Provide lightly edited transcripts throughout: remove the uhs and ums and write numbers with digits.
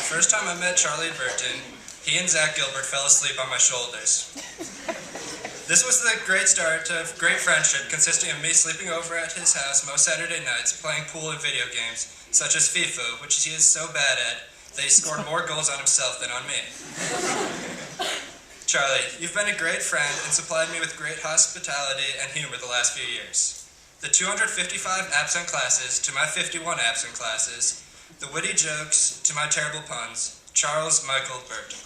first time I met Charlie Burton, he and Zach Gilbert fell asleep on my shoulders. This was the great start of great friendship, consisting of me sleeping over at his house most Saturday nights, playing pool and video games, such as FIFA, which he is so bad at that he scored more goals on himself than on me. Charlie, you've been a great friend and supplied me with great hospitality and humor the last few years. The 255 absent classes to my 51 absent classes, the witty jokes to my terrible puns, Charles Michael Burton.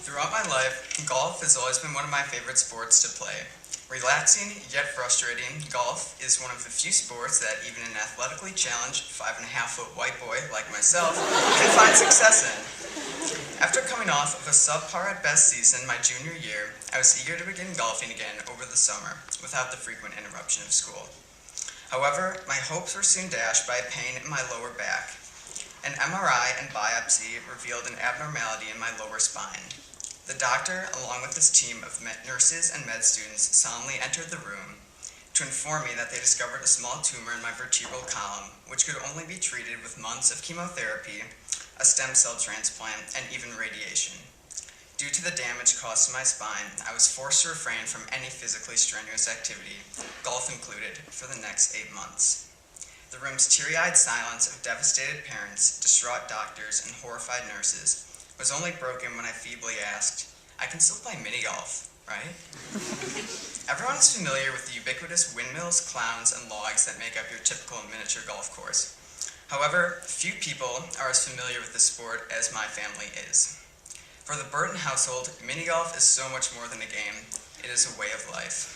Throughout my life, golf has always been one of my favorite sports to play. Relaxing yet frustrating, golf is one of the few sports that even an athletically challenged 5.5-foot white boy like myself can find success in. After coming off of a subpar at best season my junior year, I was eager to begin golfing again over the summer without the frequent interruption of school. However, my hopes were soon dashed by a pain in my lower back. An MRI and biopsy revealed an abnormality in my lower spine. The doctor, along with his team of nurses and med students, solemnly entered the room to inform me that they discovered a small tumor in my vertebral column, which could only be treated with months of chemotherapy, a stem cell transplant, and even radiation. Due to the damage caused to my spine, I was forced to refrain from any physically strenuous activity, golf included, for the next 8 months. The room's teary-eyed silence of devastated parents, distraught doctors, and horrified nurses was only broken when I feebly asked, "I can still play mini-golf, right?" Everyone is familiar with the ubiquitous windmills, clowns, and logs that make up your typical miniature golf course. However, few people are as familiar with this sport as my family is. For the Burton household, mini-golf is so much more than a game. It is a way of life.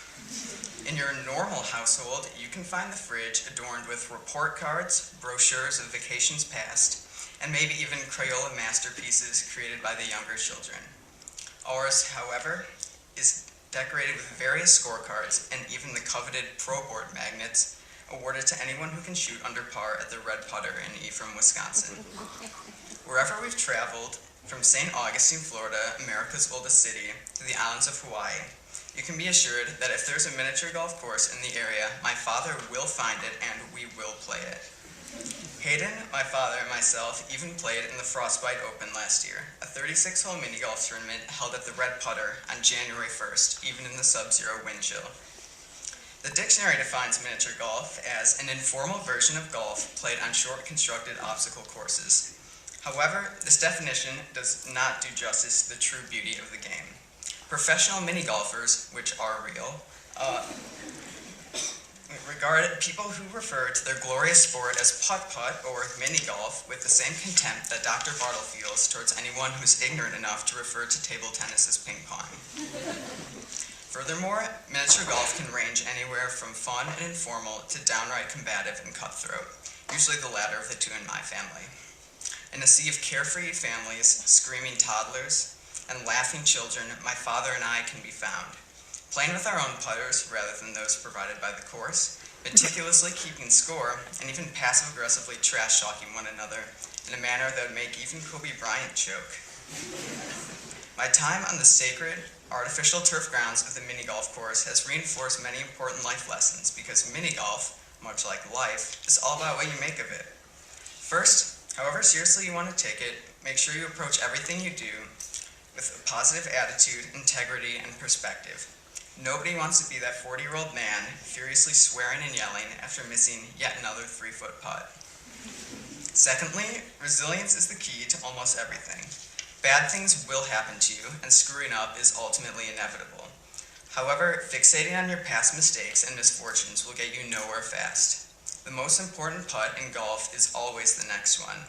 In your normal household, you can find the fridge adorned with report cards, brochures of vacations past, and maybe even Crayola masterpieces created by the younger children. Ours, however, is decorated with various scorecards and even the coveted Pro Board magnets awarded to anyone who can shoot under par at the Red Putter in Ephraim, Wisconsin. Wherever we've traveled, from St. Augustine, Florida, America's oldest city, to the islands of Hawaii, you can be assured that if there's a miniature golf course in the area, my father will find it and we will play it. Hayden, my father, and myself even played in the Frostbite Open last year, a 36-hole mini-golf tournament held at the Red Putter on January 1st, even in the sub-zero wind chill. The dictionary defines miniature golf as an informal version of golf played on short constructed obstacle courses. However, this definition does not do justice to the true beauty of the game. Professional mini-golfers, which are real, regard people who refer to their glorious sport as putt-putt or mini-golf with the same contempt that Dr. Bartle feels towards anyone who's ignorant enough to refer to table tennis as ping-pong. Furthermore, miniature golf can range anywhere from fun and informal to downright combative and cutthroat, usually the latter of the two in my family. In a sea of carefree families, screaming toddlers, and laughing children, my father and I can be found, playing with our own putters rather than those provided by the course, meticulously keeping score, and even passive-aggressively trash-talking one another in a manner that would make even Kobe Bryant choke. My time on the sacred, artificial turf grounds of the mini-golf course has reinforced many important life lessons because mini-golf, much like life, is all about what you make of it. First, however seriously you want to take it, make sure you approach everything you do with a positive attitude, integrity, and perspective. Nobody wants to be that 40-year-old man furiously swearing and yelling after missing yet another 3-foot putt. Secondly, resilience is the key to almost everything. Bad things will happen to you, and screwing up is ultimately inevitable. However, fixating on your past mistakes and misfortunes will get you nowhere fast. The most important putt in golf is always the next one.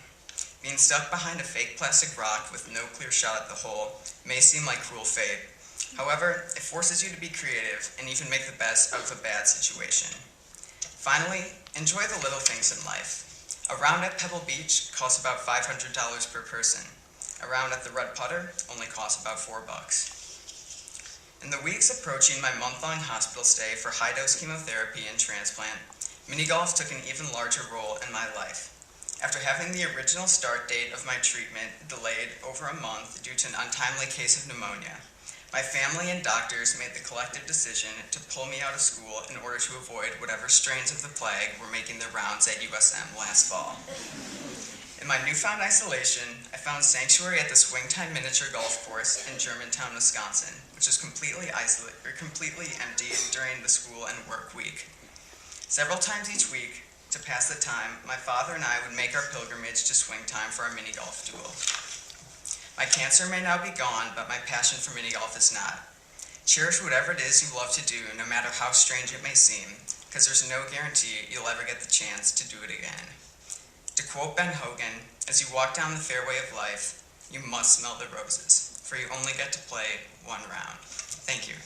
Being stuck behind a fake plastic rock with no clear shot at the hole may seem like cruel fate. However, it forces you to be creative and even make the best out of a bad situation. Finally, enjoy the little things in life. A round at Pebble Beach costs about $500 per person. A round at the Red Putter only costs about $4. In the weeks approaching my month-long hospital stay for high-dose chemotherapy and transplant, mini-golf took an even larger role in my life. After having the original start date of my treatment delayed over a month due to an untimely case of pneumonia, my family and doctors made the collective decision to pull me out of school in order to avoid whatever strains of the plague were making their rounds at USM last fall. In my newfound isolation, I found sanctuary at the Swingtime Miniature Golf Course in Germantown, Wisconsin, which was completely empty during the school and work week. Several times each week, to pass the time, my father and I would make our pilgrimage to Swingtime for our mini golf duel. My cancer may now be gone, but my passion for mini golf is not. Cherish whatever it is you love to do, no matter how strange it may seem, because there's no guarantee you'll ever get the chance to do it again. To quote Ben Hogan, as you walk down the fairway of life, you must smell the roses, for you only get to play one round. Thank you.